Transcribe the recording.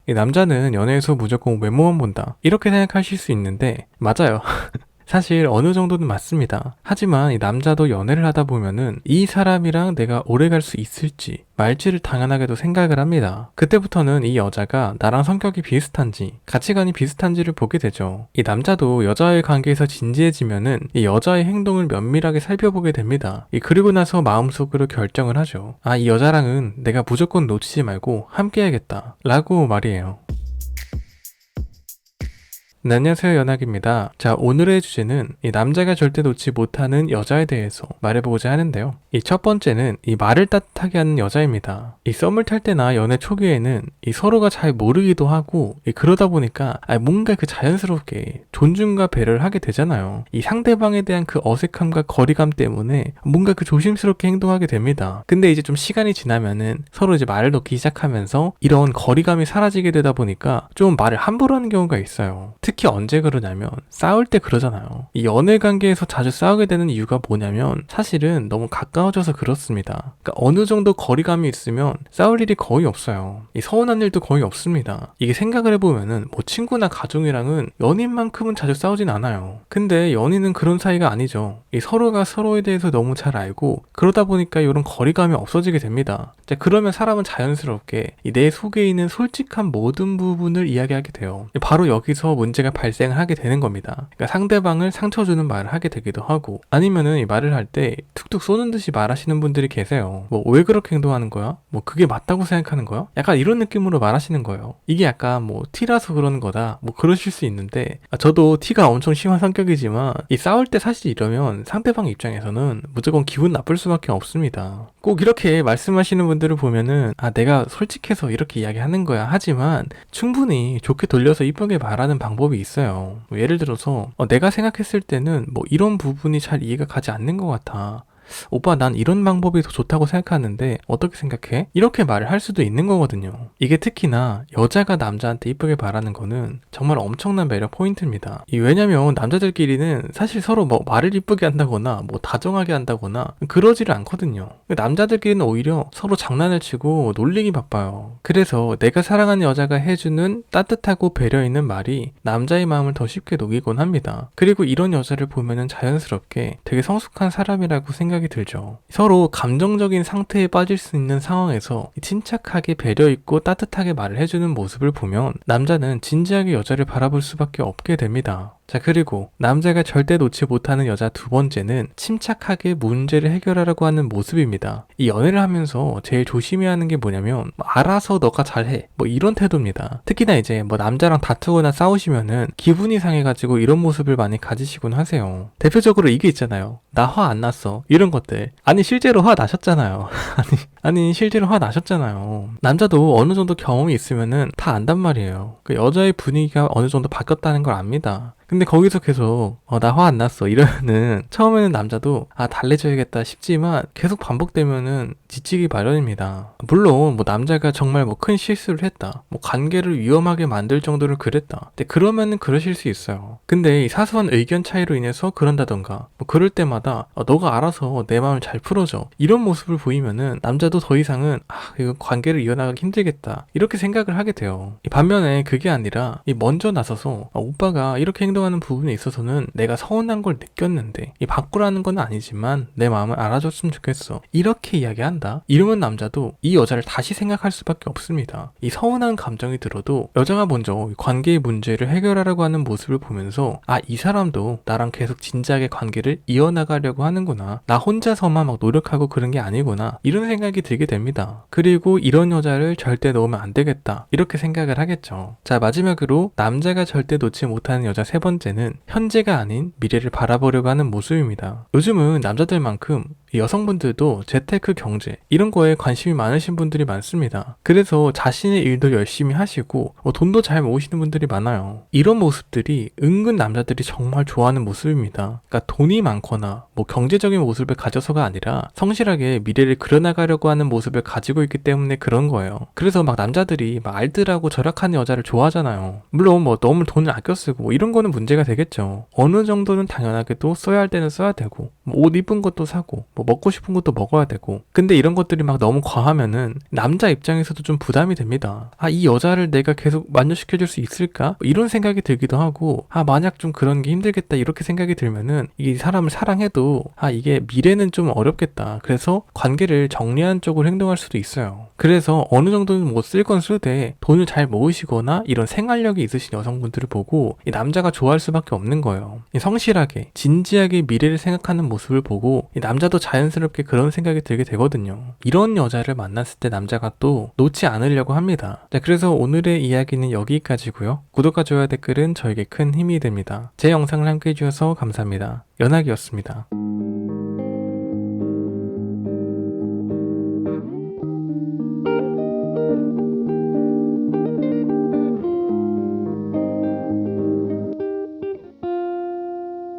이 남자는 연애에서 무조건 외모만 본다, 이렇게 생각하실 수 있는데 맞아요. 사실 어느 정도는 맞습니다. 하지만 이 남자도 연애를 하다 보면은 이 사람이랑 내가 오래 갈 수 있을지 말지를 당연하게도 생각을 합니다. 그때부터는 이 여자가 나랑 성격이 비슷한지 가치관이 비슷한지를 보게 되죠. 이 남자도 여자와의 관계에서 진지해지면은 이 여자의 행동을 면밀하게 살펴보게 됩니다. 그리고 나서 마음속으로 결정을 하죠. 아, 이 여자랑은 내가 무조건 놓치지 말고 함께 해야겠다 라고 말이에요. 네, 안녕하세요, 연학입니다. 자, 오늘의 주제는 이 남자가 절대 놓지 못하는 여자에 대해서 말해보고자 하는데요. 이 첫 번째는 이 말을 따뜻하게 하는 여자입니다. 이 썸을 탈 때나 연애 초기에는 이 서로가 잘 모르기도 하고 그러다 보니까 뭔가 그 자연스럽게 존중과 배려를 하게 되잖아요. 이 상대방에 대한 그 어색함과 거리감 때문에 뭔가 그 조심스럽게 행동하게 됩니다. 근데 이제 좀 시간이 지나면은 서로 이제 말을 놓기 시작하면서 이런 거리감이 사라지게 되다 보니까 좀 말을 함부로 하는 경우가 있어요. 특히 언제 그러냐면 싸울 때 그러잖아요. 이 연애 관계에서 자주 싸우게 되는 이유가 뭐냐면 사실은 너무 가까워져서 그렇습니다. 그러니까 어느 정도 거리감이 있으면 싸울 일이 거의 없어요. 이 서운한 일도 거의 없습니다. 이게 생각을 해보면은 뭐 친구나 가족이랑은 연인만큼은 자주 싸우진 않아요. 근데 연인은 그런 사이가 아니죠. 이 서로가 서로에 대해서 너무 잘 알고 그러다 보니까 이런 거리감이 없어지게 됩니다. 그러면 사람은 자연스럽게 내 속에 있는 솔직한 모든 부분을 이야기하게 돼요. 바로 여기서 문제가 발생을 하게 되는 겁니다. 그러니까 상대방을 상처 주는 말을 하게 되기도 하고 아니면은 이 말을 할 때 툭툭 쏘는 듯이 말하시는 분들이 계세요. 뭐 왜 그렇게 행동하는 거야? 뭐 그게 맞다고 생각하는 거야? 약간 이런 느낌으로 말하시는 거예요. 이게 약간 뭐 티라서 그러는 거다, 뭐 그러실 수 있는데 저도 티가 엄청 심한 성격이지만 이 싸울 때 사실 이러면 상대방 입장에서는 무조건 기분 나쁠 수밖에 없습니다. 꼭 이렇게 말씀하시는 분들을 보면은 내가 솔직해서 이렇게 이야기하는 거야 하지만 충분히 좋게 돌려서 이쁘게 말하는 방법이 있어요. 뭐 예를 들어서 내가 생각했을 때는 뭐 이런 부분이 잘 이해가 가지 않는 것 같아. 오빠, 난 이런 방법이 더 좋다고 생각하는데 어떻게 생각해? 이렇게 말을 할 수도 있는 거거든요. 이게 특히나 여자가 남자한테 이쁘게 말하는 거는 정말 엄청난 매력 포인트입니다. 왜냐면 남자들끼리는 사실 서로 뭐 말을 이쁘게 한다거나 뭐 다정하게 한다거나 그러지를 않거든요. 남자들끼리는 오히려 서로 장난을 치고 놀리기 바빠요. 그래서 내가 사랑하는 여자가 해주는 따뜻하고 배려 있는 말이 남자의 마음을 더 쉽게 녹이곤 합니다. 그리고 이런 여자를 보면은 자연스럽게 되게 성숙한 사람이라고 생각이 들죠. 서로 감정적인 상태에 빠질 수 있는 상황에서 침착하게 배려있고 따뜻하게 말을 해주는 모습을 보면 남자는 진지하게 여자를 바라볼 수밖에 없게 됩니다. 자, 그리고 남자가 절대 놓지 못하는 여자 두 번째는 침착하게 문제를 해결하려고 하는 모습입니다. 이 연애를 하면서 제일 조심해야 하는 게 뭐냐면 알아서 너가 잘해, 뭐 이런 태도입니다. 특히나 이제 뭐 남자랑 다투거나 싸우시면은 기분이 상해가지고 이런 모습을 많이 가지시곤 하세요. 대표적으로 이게 있잖아요. 나 화 안 났어, 이런 것들. 아니 실제로 화 나셨잖아요. 아니 실제로 화 나셨잖아요. 남자도 어느 정도 경험이 있으면은 다 안단 말이에요. 그 여자의 분위기가 어느 정도 바뀌었다는 걸 압니다. 근데 거기서 계속 나 화 안 났어 이러면은 처음에는 남자도 달래줘야겠다 싶지만 계속 반복되면은 지치기 마련입니다. 물론 뭐 남자가 정말 뭐 큰 실수를 했다, 뭐 관계를 위험하게 만들 정도로 그랬다, 근데 그러면은 그러실 수 있어요. 근데 이 사소한 의견 차이로 인해서 그런다던가 뭐 그럴 때마다 너가 알아서 내 마음을 잘 풀어줘, 이런 모습을 보이면은 남자도 더 이상은 이거 관계를 이어나가기 힘들겠다, 이렇게 생각을 하게 돼요. 반면에 그게 아니라 먼저 나서서 오빠가 이렇게 행동하는 부분에 있어서는 내가 서운한 걸 느꼈는데 바꾸라는 건 아니지만 내 마음을 알아줬으면 좋겠어, 이렇게 이야기한다. 이러면 남자도 이 여자를 다시 생각할 수밖에 없습니다. 이 서운한 감정이 들어도 여자가 먼저 관계의 문제를 해결하려고 하는 모습을 보면서 이 사람도 나랑 계속 진지하게 관계를 이어나가려고 하는구나, 나 혼자서만 막 노력하고 그런 게 아니구나, 이런 생각이 들게 됩니다. 그리고 이런 여자를 절대 놓으면 안 되겠다, 이렇게 생각을 하겠죠. 자, 마지막으로 남자가 절대 놓지 못하는 여자 세 번째는 현재가 아닌 미래를 바라보려고 하는 모습입니다. 요즘은 남자들만큼 여성분들도 재테크 경제 이런 거에 관심이 많으신 분들이 많습니다. 그래서 자신의 일도 열심히 하시고 돈도 잘 모으시는 분들이 많아요. 이런 모습들이 은근 남자들이 정말 좋아하는 모습입니다. 그러니까 돈이 많거나 뭐 경제적인 모습을 가져서가 아니라 성실하게 미래를 그려나가려고 하는 모습을 가지고 있기 때문에 그런 거예요. 그래서 막 남자들이 막 알뜰하고 절약하는 여자를 좋아하잖아요. 물론 뭐 너무 돈을 아껴 쓰고 뭐 이런 거는 문제가 되겠죠. 어느 정도는 당연하게도 써야 할 때는 써야 되고 뭐 옷 이쁜 것도 사고 뭐 먹고 싶은 것도 먹어야 되고. 근데 이런 것들이 막 너무 과하면은 남자 입장에서도 좀 부담이 됩니다. 아, 이 여자를 내가 계속 만족시켜줄 수 있을까? 뭐 이런 생각이 들기도 하고, 아, 만약 좀 그런 게 힘들겠다 이렇게 생각이 들면은 이 사람을 사랑해도 아, 이게 미래는 좀 어렵겠다. 그래서 관계를 정리한 쪽으로 행동할 수도 있어요. 그래서 어느 정도는 뭐 쓸 건 쓰되 돈을 잘 모으시거나 이런 생활력이 있으신 여성분들을 보고 이 남자가 좋아할 수밖에 없는 거예요. 이 성실하게 진지하게 미래를 생각하는 모습을 보고 이 남자도 자연스럽게 그런 생각이 들게 되거든요. 이런 여자를 만났을 때 남자가 또 놓지 않으려고 합니다. 자, 그래서 오늘의 이야기는 여기까지고요. 구독과 좋아요 댓글은 저에게 큰 힘이 됩니다. 제 영상을 함께 해주셔서 감사합니다. 연학이었습니다.